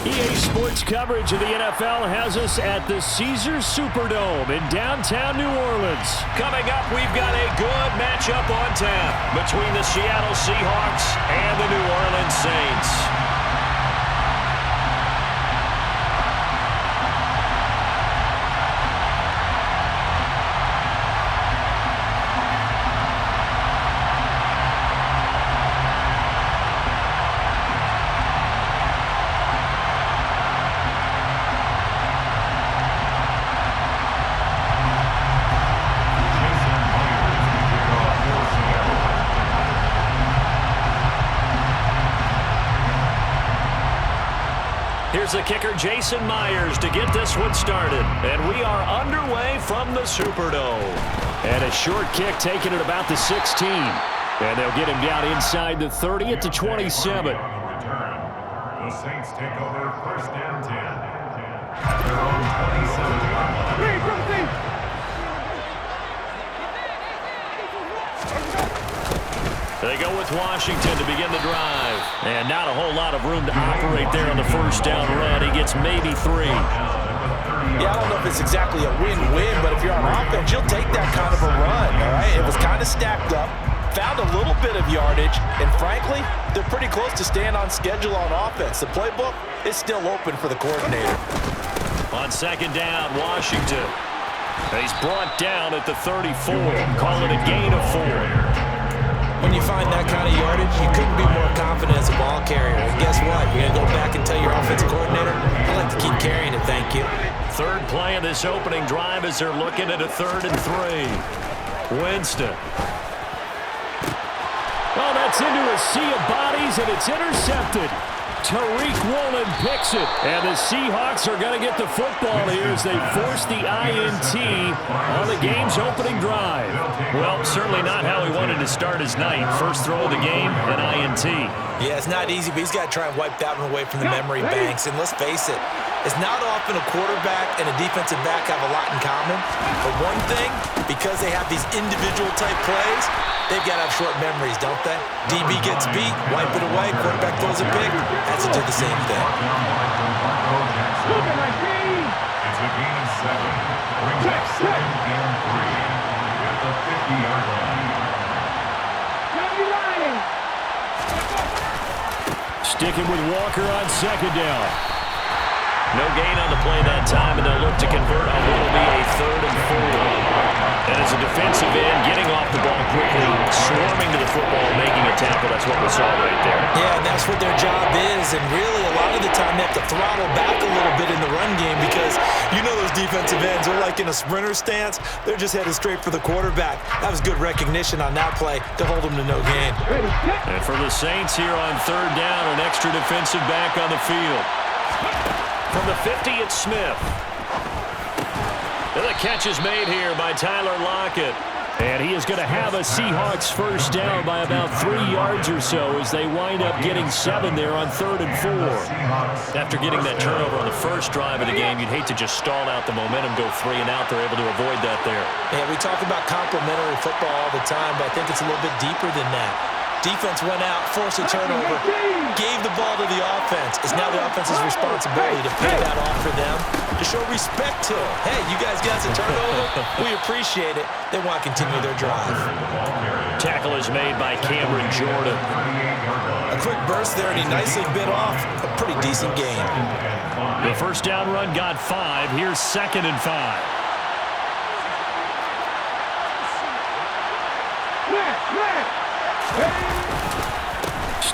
EA Sports coverage of the NFL has us at the Caesars Superdome in downtown New Orleans. Coming up, we've got a good matchup on tap between the Seattle Seahawks and the New Orleans Saints. Here's the kicker, Jason Myers, to get this one started. And we are underway from the Superdome. And a short kick taken at about the 16. And they'll get him down inside the 30 at the 27. The Saints take over first and 10. At their own 27. They go with Washington to begin the drive. And not a whole lot of room to operate there on the first down run. He gets maybe 3. Yeah, I don't know if it's exactly a win-win, but if you're on offense, you'll take that kind of a run, all right? It was kind of stacked up, found a little bit of yardage, and frankly, they're pretty close to staying on schedule on offense. The playbook is still open for the coordinator. On second down, Washington. He's brought down at the 34. Call it a gain of 4. When you find that kind of yardage, you couldn't be more confident as a ball carrier. And guess what? You're going to go back and tell your offensive coordinator, I'd like to keep carrying it, thank you. Third play of this opening drive as they're looking at a 3rd and 3. Winston. Oh, that's into a sea of bodies, and it's intercepted. Tariq Woolen picks it, and the Seahawks are going to get the football here as they force the INT on the game's opening drive. Well, certainly not how he wanted to start his night. First throw of the game, an INT. Yeah, it's not easy, but he's got to try and wipe that one away from the memory banks. And let's face it, it's not often a quarterback and a defensive back have a lot in common. But one thing, because they have these individual type plays, they've got to have short memories, don't they? DB gets beat, wipe it away, quarterback throws a pick, has to do the same thing. It's a gain of 7. Brings up 2nd and 3 at the 50-yard line. Sticking with Walker on second down. No gain on the play that time, and they'll look to convert on what will be a 3rd and 4. And as a defensive end, getting off the ball quickly, swarming to the football, making a tackle, that's what we saw right there. Yeah, and that's what their job is. And really, a lot of the time, they have to throttle back a little bit in the run game because you know those defensive ends are like in a sprinter stance. They're just headed straight for the quarterback. That was good recognition on that play to hold them to no gain. And for the Saints here on 3rd down, an extra defensive back on the field. From the 50, it's Smith. And the catch is made here by Tyler Lockett. And he is going to have a Seahawks first down by about 3 yards or so as they wind up getting 7 there on 3rd and 4. After getting that turnover on the first drive of the game, you'd hate to just stall out the momentum, go 3 and out. They're able to avoid that there. Yeah, we talk about complementary football all the time, but I think it's a little bit deeper than that. Defense went out, forced a turnover, gave the ball to the offense. It's now the offense's responsibility to pay that off for them, to show respect to them. Hey, you guys got a turnover. We appreciate it. They want to continue their drive. Tackle is made by Cameron Jordan. A quick burst there, and he nicely bit off a pretty decent gain. The first down run got 5. Here's 2nd and 5.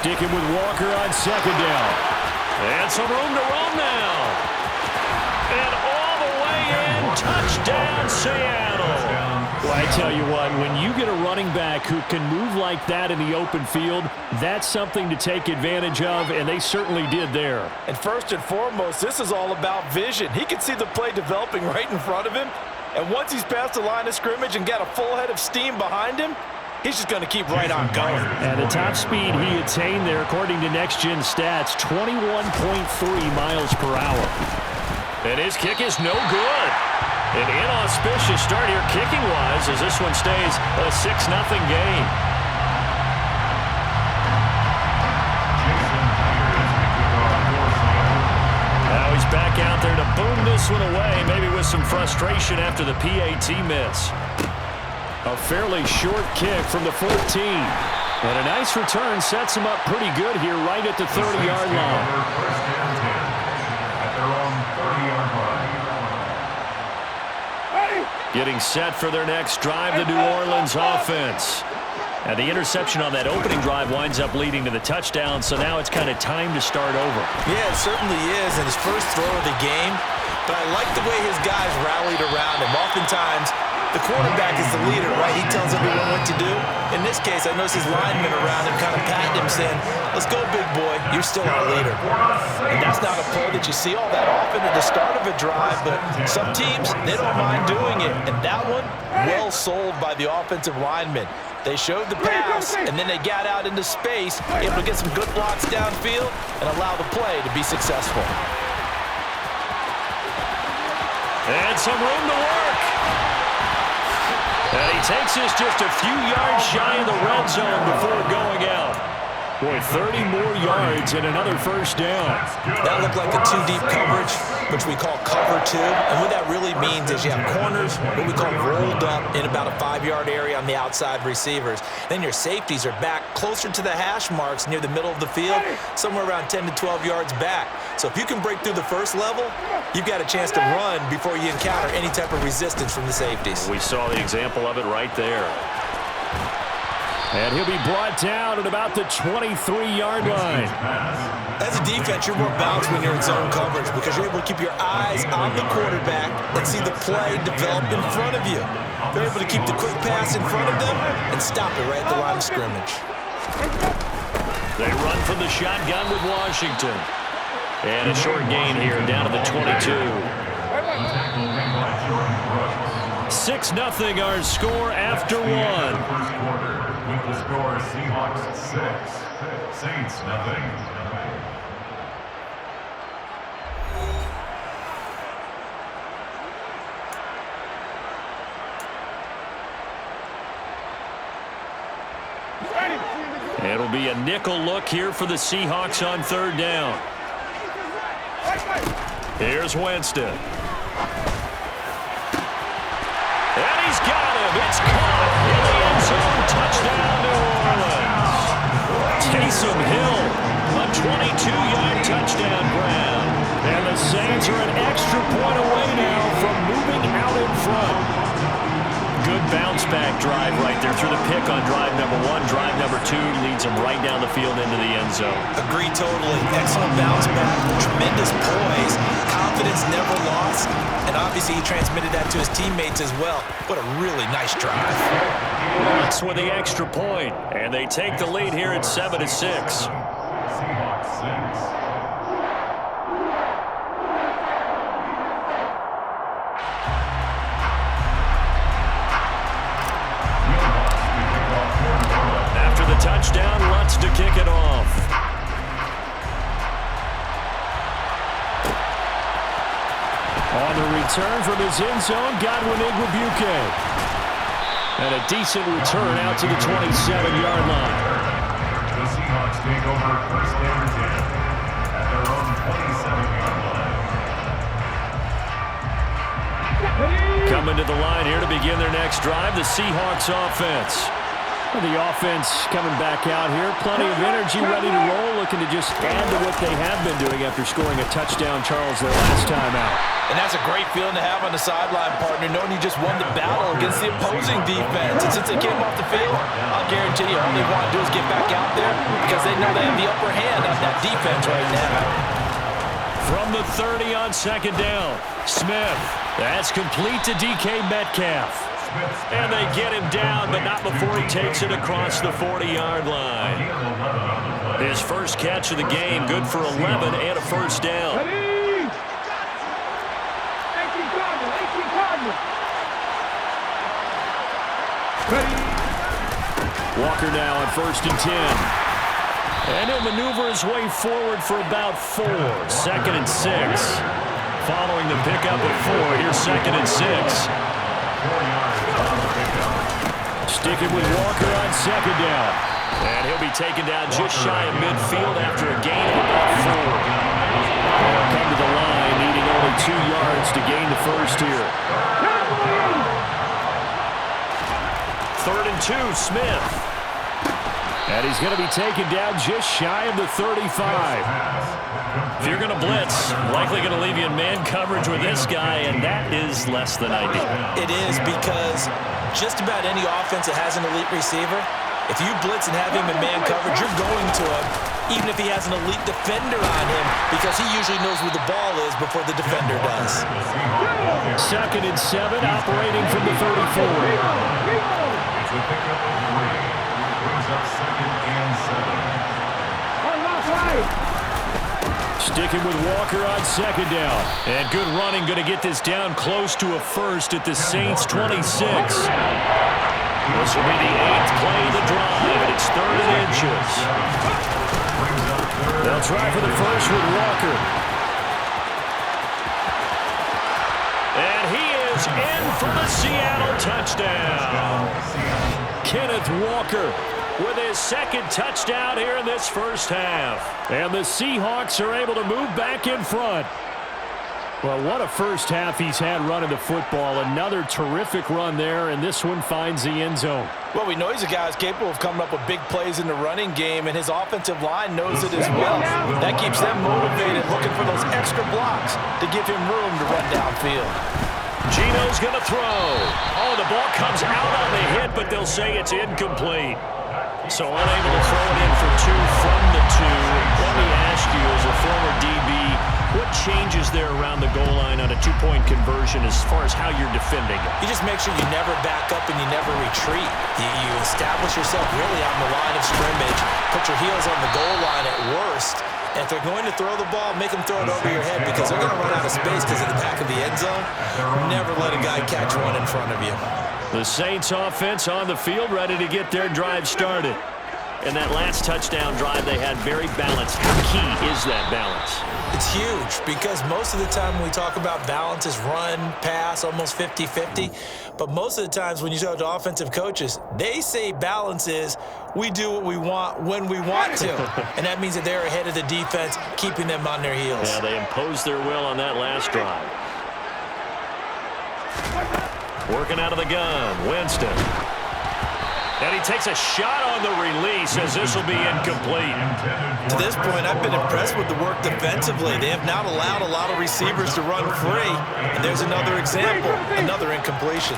Sticking with Walker on second down. And some room to run now. And all the way in, touchdown Seattle. Well, I tell you what, when you get a running back who can move like that in the open field, that's something to take advantage of, and they certainly did there. And first and foremost, this is all about vision. He can see the play developing right in front of him, and once he's past the line of scrimmage and got a full head of steam behind him, he's just going to keep right on going. And the top speed he attained there, according to Next Gen Stats, 21.3 miles per hour. And his kick is no good. An inauspicious start here kicking-wise as this one stays a 6-0 game. out there to boom this one away, maybe with some frustration after the PAT miss. A fairly short kick from the 14. And a nice return sets him up pretty good here right at the 30-yard line. First and 10 at their own 30-yard line. Getting set for their next drive, the New Orleans offense. And the interception on that opening drive winds up leading to the touchdown, so now it's kind of time to start over. Yeah, it certainly is in his first throw of the game. But I like the way his guys rallied around him. Oftentimes, the quarterback is the leader, right? He tells everyone what to do. In this case, I noticed his linemen around him kind of patting him, saying, let's go, big boy. You're still our leader. And that's not a play that you see all that often at the start of a drive, but some teams, they don't mind doing it. And that one, well sold by the offensive linemen. They showed the pass, and then they got out into space, able to get some good blocks downfield and allow the play to be successful. And some room to work. And he takes us just a few yards shy of the red zone before going out. Boy, 30 more yards and another first down. That looked like a two-deep coverage, which we call cover two. And what that really means is you have corners, what we call rolled up in about a 5-yard area on the outside receivers. Then your safeties are back closer to the hash marks near the middle of the field, somewhere around 10 to 12 yards back. So if you can break through the first level, you've got a chance to run before you encounter any type of resistance from the safeties. We saw the example of it right there. And he'll be brought down at about the 23-yard line. As a defense, you're more balanced when you're in zone coverage because you're able to keep your eyes on the quarterback and see the play develop in front of you. You're able to keep the quick pass in front of them and stop it right at the line of scrimmage. They run from the shotgun with Washington. And a short gain here down to the 22. 6-0 our score after one. First quarter with the score Seahawks 6, Saints 0. It'll be a nickel look here for the Seahawks on third down. Here's Winston. And he's got him. It's caught in the end zone. Touchdown, New Orleans. Taysom Hill, a 22-yard touchdown grab. And the Saints are an extra point away now from moving out in front. Good bounce-back drive right there through the pick on drive number 1. Drive number 2 leads him right down the field into the end zone. Agree totally. Excellent bounce back. Tremendous poise. Confidence never lost. And obviously he transmitted that to his teammates as well. What a really nice drive. Lutz with the extra point. And they take the lead here at 7-6. Seahawks 6. Touchdown, Lutz to kick it off. On the return from his end zone, Godwin Igwebuike. And a decent return out to the 27-yard line. The Seahawks take over first and 10 at their own 27-yard line. Coming to the line here to begin their next drive, the Seahawks offense. Well, the offense coming back out here. Plenty of energy, ready to roll, looking to just add to what they have been doing after scoring a touchdown, Charles, their last time out. And that's a great feeling to have on the sideline, partner, knowing you just won the battle against the opposing defense. And since they came off the field, I'll guarantee you all they want to do is get back out there because they know they have the upper hand on that defense right now. From the 30 on second down, Smith. That's complete to DK Metcalf. And they get him down, but not before he takes it across the 40-yard line. His first catch of the game, good for 11 and a first down. Walker now on 1st and 10. And he'll maneuver his way forward for about 4. 2nd and 6. Following the pickup of 4, here's 2nd and 6. Sticking with Walker on second down. And he'll be taken down just shy of midfield after a gain of about 4. They'll come to the line, needing only 2 yards to gain the first here. 3rd and 2, Smith. And he's going to be taken down just shy of the 35. If you're going to blitz, likely going to leave you in man coverage with this guy, and that is less than ideal. It is, because just about any offense that has an elite receiver, if you blitz and have him in man coverage, you're going to him, even if he has an elite defender on him, because he usually knows where the ball is before the defender does. 2nd and 7, operating from the 34. It's a pickup of 3. Brings up 2nd and 7. Sticking with Walker on 2nd down. And good running, going to get this down close to a first at the Saints' 26. This will be the 8th play of the drive, and it's 3rd and inches. They'll try for the first with Walker. And he is in for the Seattle touchdown. Kenneth Walker with his 2nd touchdown here in this first half. And the Seahawks are able to move back in front. Well, what a first half he's had running the football. Another terrific run there, and this one finds the end zone. Well, we know he's a guy who's capable of coming up with big plays in the running game, and his offensive line knows it as well. That keeps them motivated, looking for those extra blocks to give him room to run downfield. Gino's going to throw. Oh, the ball comes out on the hit, but they'll say it's incomplete. So unable to throw it in for 2 from the 2. Let me ask you, as a former DB, what changes there around the goal line on a 2-point conversion as far as how you're defending it? You just make sure you never back up and you never retreat. You establish yourself really on the line of scrimmage, put your heels on the goal line at worst. And if they're going to throw the ball, make them throw it over your head, because they're going to run out of space because of the back of the end zone. Never let a guy catch one in front of you. The Saints offense on the field, ready to get their drive started. And that last touchdown drive they had very balanced. How key is that balance? It's huge, because most of the time when we talk about balance is run, pass, almost 50-50. But most of the times when you talk to offensive coaches, they say balance is we do what we want when we want to. And that means that they're ahead of the defense, keeping them on their heels. Yeah, they imposed their will on that last drive. Working out of the gun, Winston. And he takes a shot on the release, as this will be incomplete. To this point, I've been impressed with the work defensively. They have not allowed a lot of receivers to run free. And there's another example, another incompletion.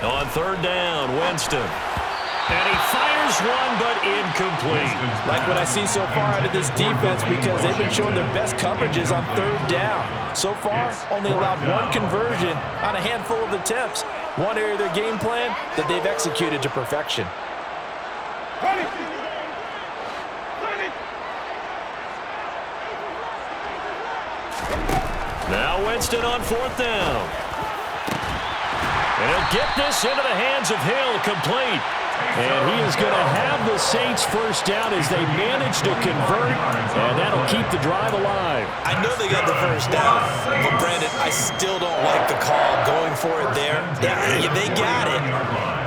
On 3rd down, Winston. And he fires one, but incomplete. Like what I see so far out of this defense, because they've been showing their best coverages on 3rd down. So far, only allowed 1 conversion on a handful of attempts. One area of their game plan that they've executed to perfection. Now Winston on 4th down. And he'll get this into the hands of Hill, complete. And he is going to have the Saints first down as they manage to convert, and that'll keep the drive alive. I know they got the first down, but Brandon, I still don't like the call going for it there. Yeah, they got it,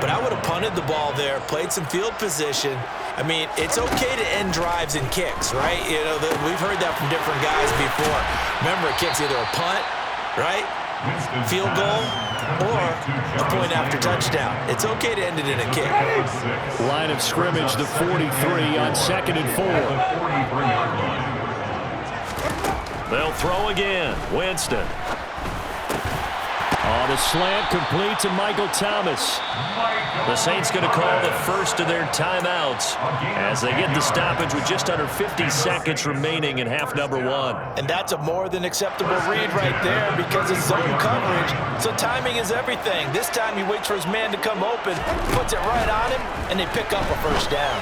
but I would have punted the ball there, played some field position. I mean, it's okay to end drives and kicks, right? You know, we've heard that from different guys before. Remember, a kick's either a punt, right, field goal, or a point after touchdown. It's okay to end it in a kick. Line of scrimmage, the 43 on 2nd and 4. They'll throw again. Winston. Oh, the slant complete to Michael Thomas. The Saints going to call the first of their timeouts as they get the stoppage with just under 50 seconds remaining in half number 1. And that's a more than acceptable read right there, because it's zone coverage, so timing is everything. This time he waits for his man to come open, puts it right on him, and they pick up a first down.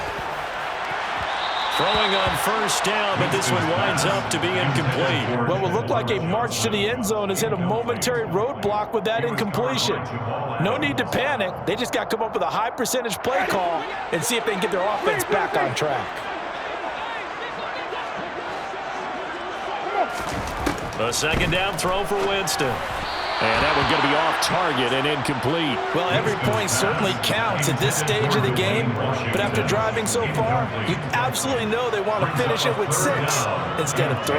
Throwing on first down, but this one winds up to be incomplete. What will look like a march to the end zone has hit a momentary roadblock with that incompletion. No need to panic. They just got to come up with a high percentage play call and see if they can get their offense back on track. A 2nd down throw for Winston. And that one's going to be off target and incomplete. Well, every point certainly counts at this stage of the game, but after driving so far, you absolutely know they want to finish it with 6 instead of 3.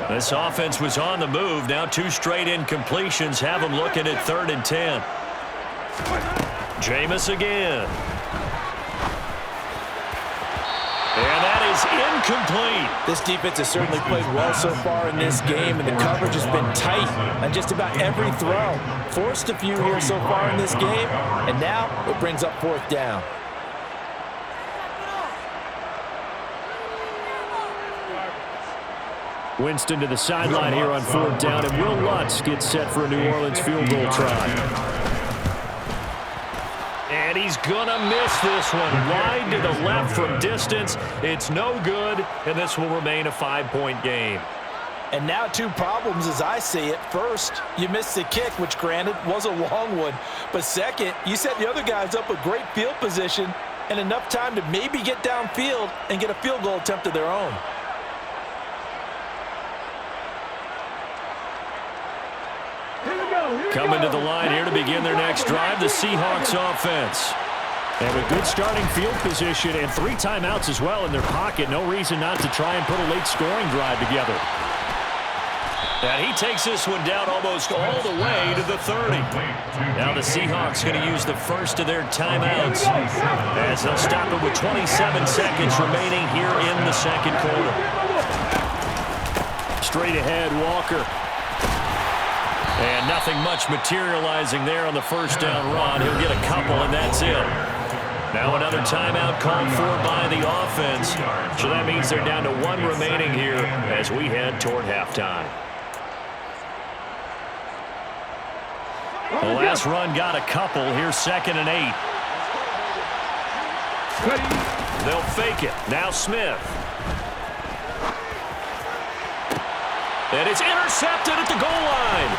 This offense was on the move. Now 2 straight incompletions have them looking at 3rd and 10. Jameis again. And that is incomplete. This defense has certainly played well so far in this game, and the coverage has been tight on just about every throw. Forced a few here so far in this game, and now it brings up 4th down. Winston to the sideline here on 4th down, and Will Lutz gets set for a New Orleans field goal try. And he's going to miss this one. Wide to the left from distance. It's no good, and this will remain a 5-point game. And now 2 problems as I see it. First, you missed the kick, which granted was a long one. But second, you set the other guys up with great field position and enough time to maybe get downfield and get a field goal attempt of their own. Coming to the line here to begin their next drive, the Seahawks offense. And with good starting field position and 3 timeouts as well in their pocket, no reason not to try and put a late scoring drive together. And he takes this one down almost all the way to the 30. Now the Seahawks going to use the first of their timeouts as they'll stop it with 27 seconds remaining here in the 2nd quarter. Straight ahead, Walker. And nothing much materializing there on the 1st down run. He'll get a couple, and that's it. Now another timeout called for by the offense. So that means they're down to 1 remaining here as we head toward halftime. The last run got a couple. Here's 2nd and 8. They'll fake it. Now Smith. And it's intercepted at the goal line.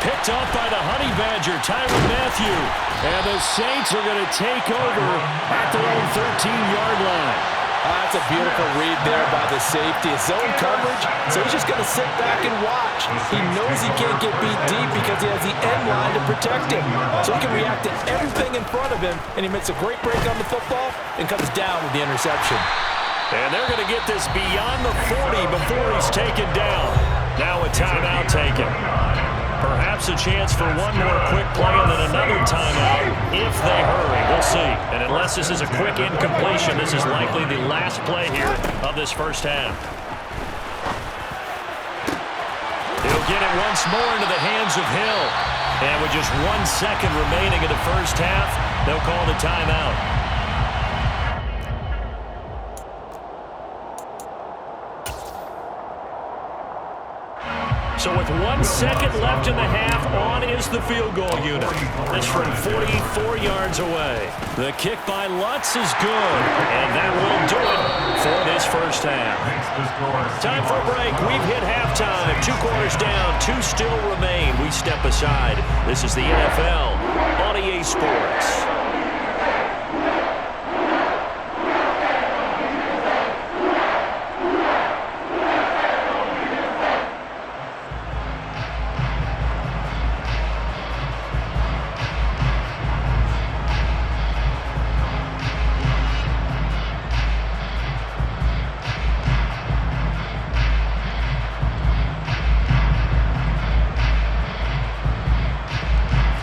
Picked off by the Honey Badger, Tyrann Mathieu. And the Saints are going to take over at their own 13-yard line. That's a beautiful read there by the safety. It's zone coverage, so he's just going to sit back and watch. He knows he can't get beat deep because he has the end line to protect him. So he can react to everything in front of him, and he makes a great break on the football and comes down with the interception. And they're going to get this beyond the 40 before he's taken down. Now a timeout taken. Perhaps a chance for one more quick play and then another timeout if they hurry. We'll see. And unless this is a quick incompletion, this is likely the last play here of this 1st half. He'll get it once more into the hands of Hill. And with just 1 second remaining in the 1st half, they'll call the timeout. So with 1 second left in the half, on is the field goal unit. This from 44 yards away. The kick by Lutz is good. And that will do it for this 1st half. Time for a break. We've hit halftime. 2 quarters down, 2 still remain. We step aside. This is the NFL on EA Sports.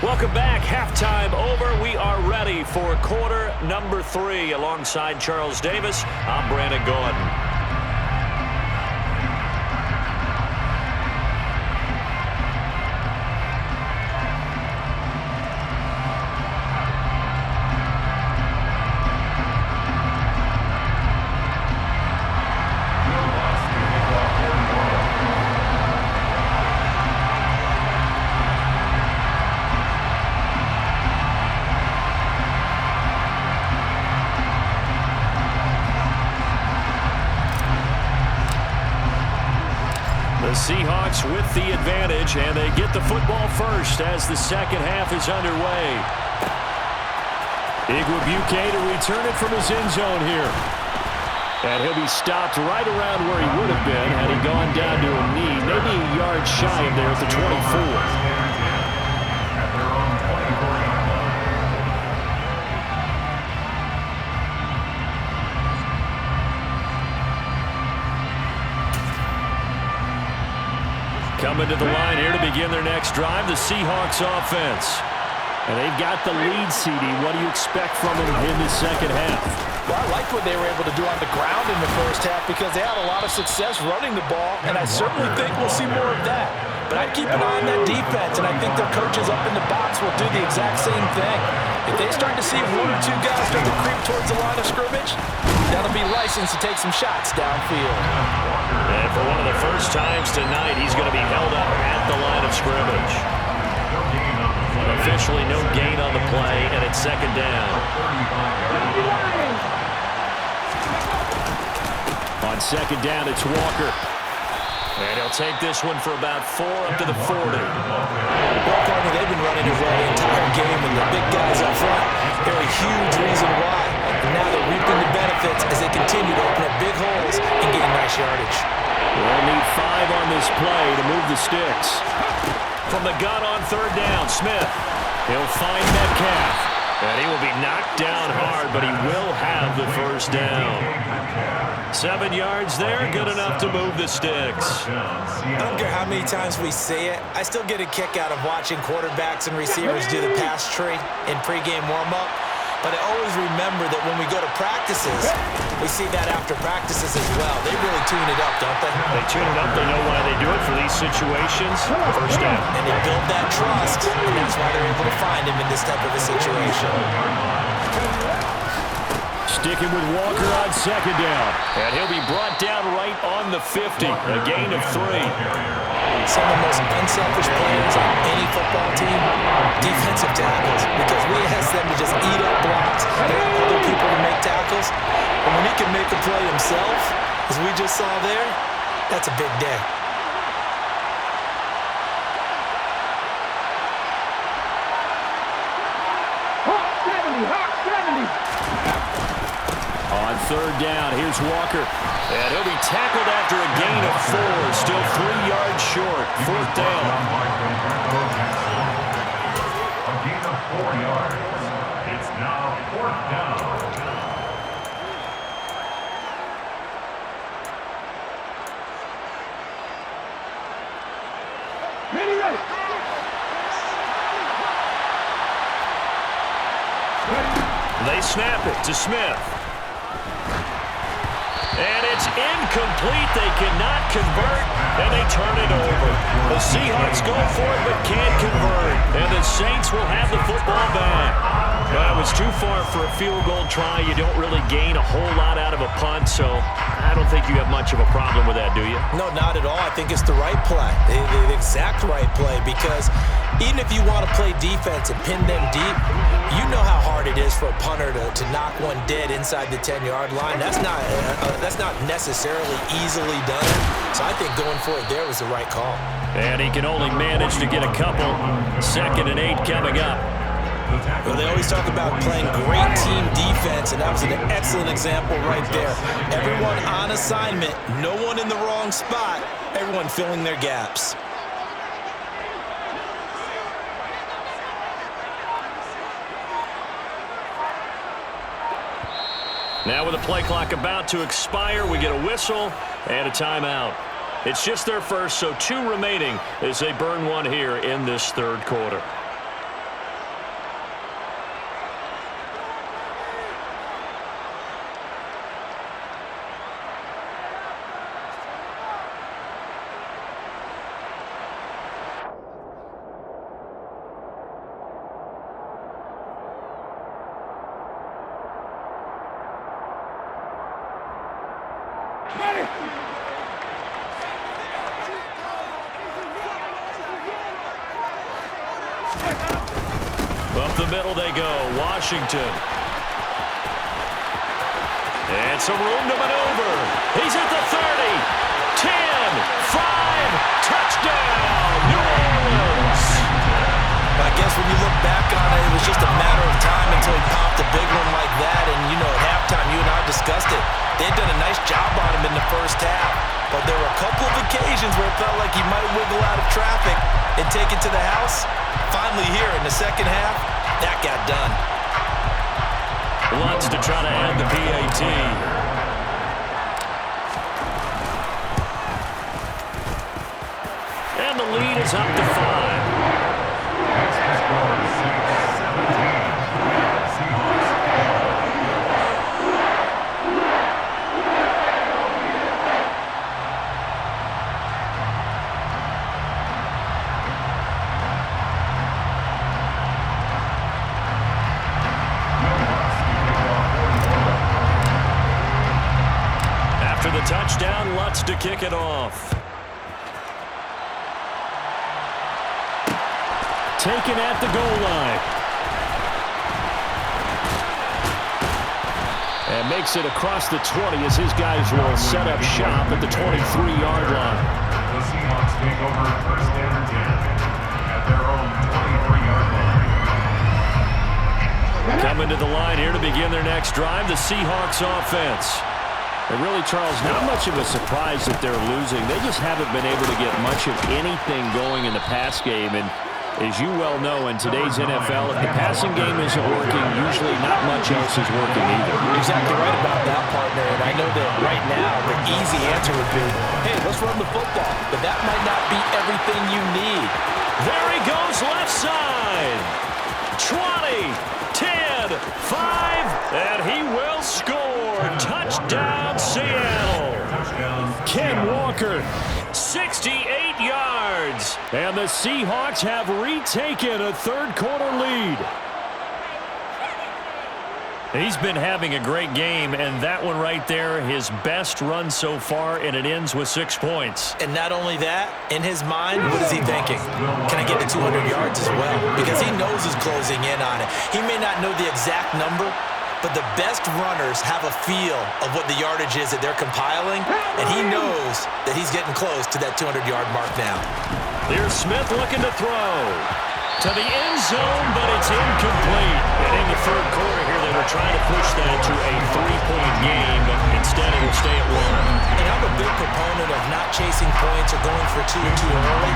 Welcome back. Halftime over. We are ready for quarter number 3. Alongside Charles Davis, I'm Brandon Gordon. Seahawks with the advantage, and they get the football first as the 2nd half is underway. Igwebuike to return it from his end zone here. And he'll be stopped right around where he would have been had he gone down to a knee, maybe a yard shy of there at the 24. Coming to the line here to begin their next drive, the Seahawks offense. And they've got the lead, CD. What do you expect from them in the second half? Well, I like what they were able to do on the ground in the first half because they had a lot of success running the ball, and I certainly think we'll see more of that. But I'd keep an eye on that defense, and I think their coaches up in the box will do the exact same thing. If they start to see one or two guys start to creep towards the line of scrimmage, that'll be license to take some shots downfield. And for one of the first times tonight, he's going to be held up at the line of scrimmage. Officially no gain on the play, and it's second down. On second down, it's Walker. And he'll take this one for about 4 up to the 40. Well, partner, they've been running it well the entire game, and the big guys up front, they're a huge reason why. And now they're reaping the benefits as they continue to open up big holes and gain nice yardage. They'll need 5 on this play to move the sticks. From the gun on third down, Smith. He'll find Metcalf. And he will be knocked down hard, but he will have the first down. 7 yards there, good enough to move the sticks. I don't care how many times we say it, I still get a kick out of watching quarterbacks and receivers do the pass tree in pregame warm-up. But I always remember that when we go to practices, we see that after practices as well. They really tune it up, don't they? They tune it up. They know why they do it for these situations. First down. And they build that trust, and that's why they're able to find him in this type of a situation. Sticking with Walker on second down. And he'll be brought down right on the 50. A gain of 3. Some of the most unselfish players on any football team, defensive tackles, because we ask them to just eat up blocks. They have other people to make tackles, and when he can make a play himself, as we just saw there, that's a big day. On third down, here's Walker. And he'll be tackled after a gain of 4. Still 3 yards short. Fourth down. A gain of 4 yards. It's now fourth down. They snap it to Smith. And it's incomplete. They cannot convert, and they turn it over. The Seahawks go for it, but can't convert. And the Saints will have the football back. Well, it was too far for a field goal try. You don't really gain a whole lot out of a punt, so I don't think you have much of a problem with that, do you? No, not at all. I think it's the right play, the exact right play, because even if you want to play defense and pin them deep, you know how hard it is for a punter to knock one dead inside the 10-yard line. That's not necessarily easily done. So I think going for it there was the right call. And he can only manage to get a couple. 2nd and 8 coming up. Well, they always talk about playing great team defense, and that was an excellent example right there. Everyone on assignment, no one in the wrong spot, everyone filling their gaps. Now with the play clock about to expire, we get a whistle and a timeout. It's just their first, so 2 remaining as they burn one here in this third quarter. Up the middle they go, Washington. And some room to maneuver. He's at the 30, 10, 5, touchdown, New Orleans. I guess when you look back on it, it was just a matter of time until he popped a big one like that. And, you know, at halftime, you and I discussed it. They had done a nice job on him in the first half. But there were a couple of occasions where it felt like he might wiggle out of traffic and take it to the house. Finally here in the second half, that got done. Wants to try to add the PAT. And the the lead is up to 5. That's the score, 6-17. Seahawks. After the touchdown, Lutz to kick it off. Taken at the goal line. And makes it across the 20 as his guys will set up shop at the 23-yard line. The Seahawks take over first and 10 at their own 23-yard line. Coming to the line here to begin their next drive, the Seahawks offense. And really, Charles, not much of a surprise that they're losing. They just haven't been able to get much of anything going in the pass game. And as you well know, in today's NFL, if the passing game isn't working, usually not much else is working either. You're exactly right about that, partner. And I know that right now the easy answer would be, hey, let's run the football. But that might not be everything you need. There he goes left side. 20, 10, 5, and he will score. Touchdown, Seattle. Ken Walker. 68 yards. And the Seahawks have retaken a third-quarter lead. He's been having a great game, and that one right there, his best run so far, and it ends with 6 points. And not only that, in his mind, what is he thinking? Can I get to 200 yards as well? Because he knows he's closing in on it. He may not know the exact number, but the best runners have a feel of what the yardage is that they're compiling, and he knows that he's getting close to that 200-yard mark now. Here's Smith looking to throw to the end zone, but it's incomplete. And in the third quarter here, they were trying to push that to a 3-point game, but instead it will stay at 1. And I'm a big proponent of not chasing points or going for two too early,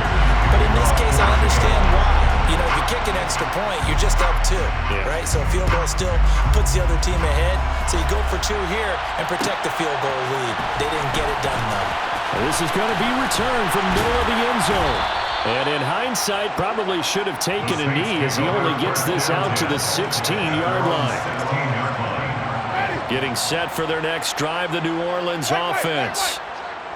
but in this case, I understand why. You know, if you kick an extra point, you're just up 2, right? So a field goal still puts the other team ahead. So you go for 2 here and protect the field goal lead. They didn't get it done, though. This is going to be returned from middle of the end zone. And in hindsight, probably should have taken a knee as he only gets this out to the 16-yard line. Getting set for their next drive, the New Orleans offense.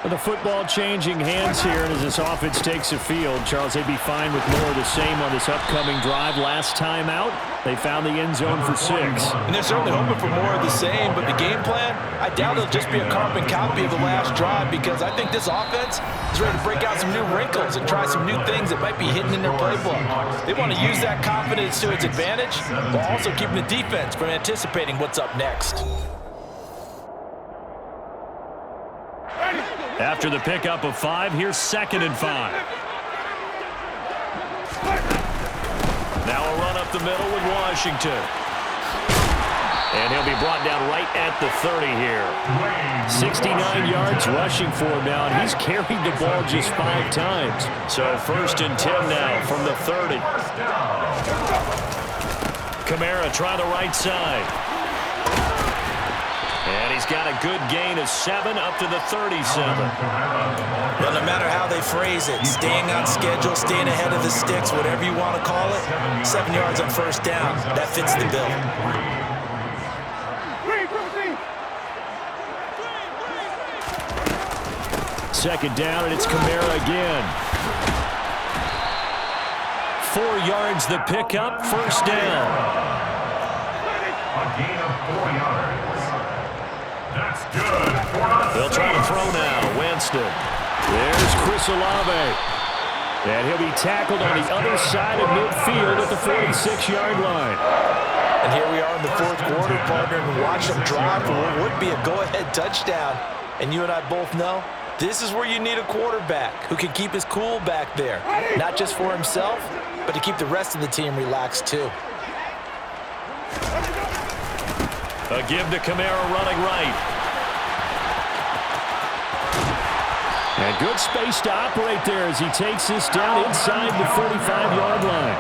The football changing hands here, and as this offense takes the field, Charles, they'd be fine with more of the same on this upcoming drive. Last time out, they found the end zone for 6. And they're certainly hoping for more of the same, but the game plan, I doubt it'll just be a carbon copy of the last drive, because I think this offense is ready to break out some new wrinkles and try some new things that might be hidden in their playbook. They want to use that confidence to its advantage, while also keeping the defense from anticipating what's up next. After the pickup of 5, here's 2nd and 5. Now a run up the middle with Washington. And he'll be brought down right at the 30 here. 69 yards rushing for him now, and he's carried the ball just 5 times. So 1st and 10 now from the 30. Kamara try the right side. And he's got a good gain of 7 up to the 37. Well, no matter how they phrase it, staying on schedule, staying ahead of the sticks, whatever you want to call it, 7 yards on 1st down, that fits the bill. Second down, and it's Kamara again. 4 yards the pickup, 1st down. A gain of 4 yards. That's good. They'll try to throw now. Winston. There's Chris Olave. And he'll be tackled on the other side of midfield at the 46-yard line. And here we are in the 4th quarter, partner, and watch them drive for what would be a go-ahead touchdown. And you and I both know this is where you need a quarterback who can keep his cool back there. Not just for himself, but to keep the rest of the team relaxed too. A give to Kamara running right. And good space to operate there as he takes this down inside the 45-yard line.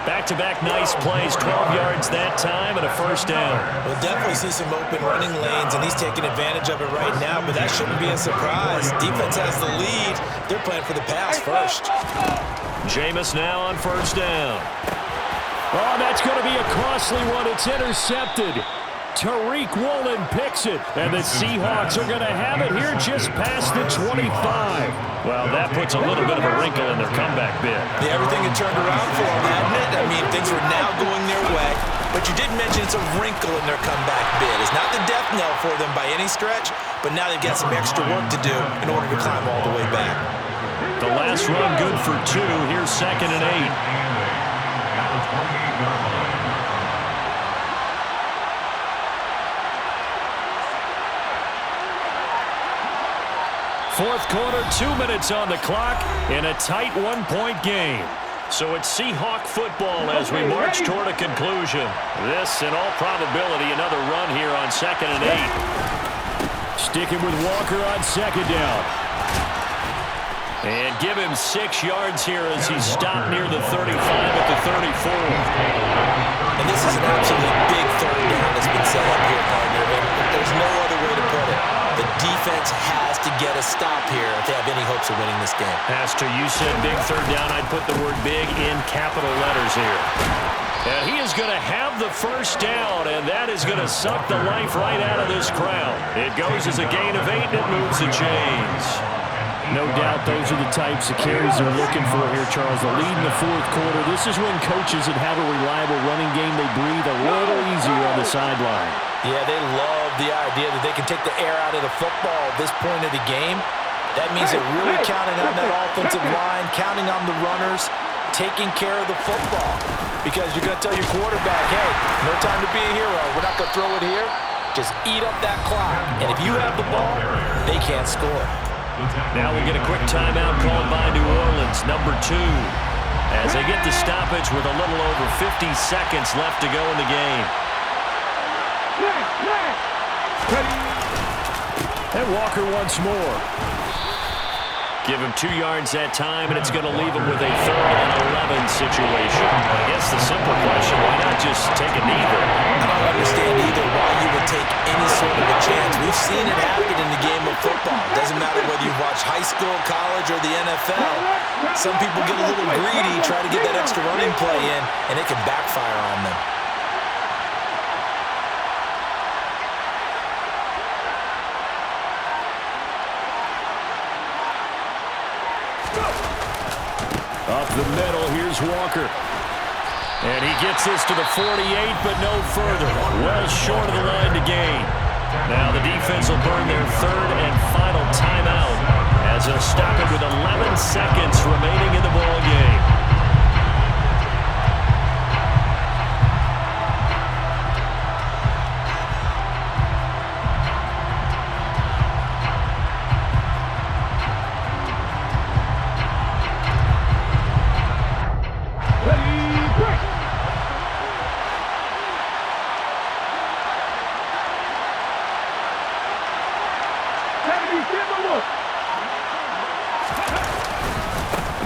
Back-to-back nice plays, 12 yards that time and a first down. We'll definitely see some open running lanes, and he's taking advantage of it right now, but that shouldn't be a surprise. Defense has the lead. They're playing for the pass first. Jameis now on first down. Oh, that's going to be a costly one. It's intercepted. Tariq Woolen picks it, and the Seahawks are going to have it here just past the 25. Well, that puts a little bit of a wrinkle in their comeback bid. Yeah, everything had turned around for them, hadn't it? I mean, things were now going their way, but you did mention it's a wrinkle in their comeback bid. It's not the death knell for them by any stretch, but now they've got some extra work to do in order to climb all the way back. The last run good for 2. Here's 2nd and 8. Fourth quarter, 2 minutes on the clock in a tight one-point game. So it's Seahawk football as we march toward a conclusion. This, in all probability, another run here on 2nd and 8. Sticking with Walker on second down. And give him 6 yards here as he's stopped near the 35 at the 34. And this is an absolutely big third down that's been set up here, partner. And there's no other way to put it. The defense has to get a stop here if they have any hopes of winning this game. As to you said big third down, I'd put the word big in capital letters here. And he is going to have the first down, and that is going to suck the life right out of this crowd. It goes as a gain of 8, and it moves the chains. No doubt those are the types of carries they're looking for here, Charles. The lead in the fourth quarter. This is when coaches that have a reliable running game, they breathe a little easier on the sideline. Yeah, they love the idea that they can take the air out of the football at this point of the game. That means they're really counting on that offensive line, counting on the runners, taking care of the football. Because you're going to tell your quarterback, hey, no time to be a hero. We're not going to throw it here. Just eat up that clock. And if you have the ball, they can't score. Now we'll get a quick timeout called by New Orleans, number 2. As they get the stoppage with a little over 50 seconds left to go in the game. And Walker once more. Give him 2 yards that time, and it's going to leave him with a 3rd and 11 situation. I guess the simple question, why not just take a knee there? I don't understand either why you would take any sort of a chance. We've seen it happen in the game of football. Doesn't matter whether you watch high school, college, or the NFL. Some people get a little greedy, try to get that extra running play in, and it can backfire on them. Up the middle, here's Walker. And he gets this to the 48, but no further. Well short of the line to gain. Now the defense will burn their 3rd and final timeout as they'll stop it with 11 seconds remaining in the ball game.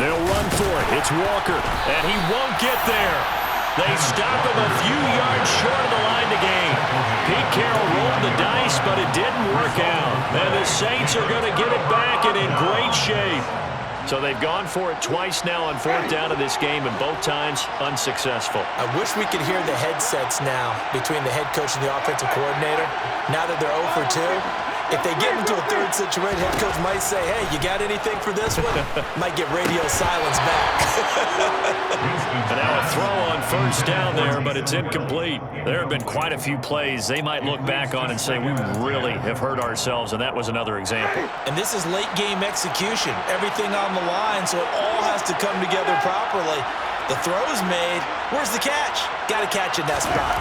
They'll run for it. It's Walker. And he won't get there. They stop him a few yards short of the line to gain. Pete Carroll rolled the dice, but it didn't work out. And the Saints are going to get it back and in great shape. So they've gone for it twice now on 4th down of this game, and both times unsuccessful. I wish we could hear the headsets now between the head coach and the offensive coordinator. Now that they're 0 for 2, if they get into a 3rd situation, head coach might say, hey, you got anything for this one? Might get radio silence back. And now a throw on 1st down there, but it's incomplete. There have been quite a few plays they might look back on and say, we really have hurt ourselves, and that was another example. And this is late game execution. Everything on the line, so it all has to come together properly. The throw's made. Where's the catch? Got to catch in that spot.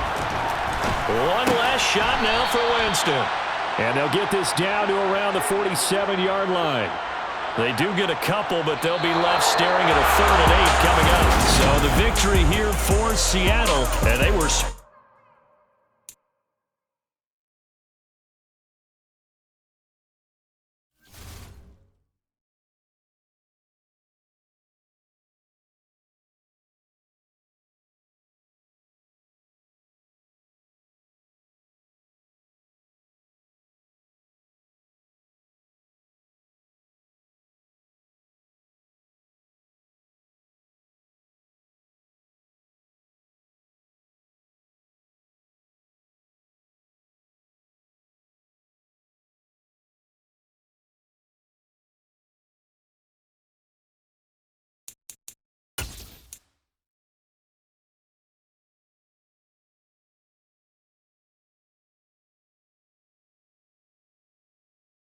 One last shot now for Winston. And they'll get this down to around the 47-yard line. They do get a couple, but they'll be left staring at a 3rd and 8 coming up. So the victory here for Seattle, and they were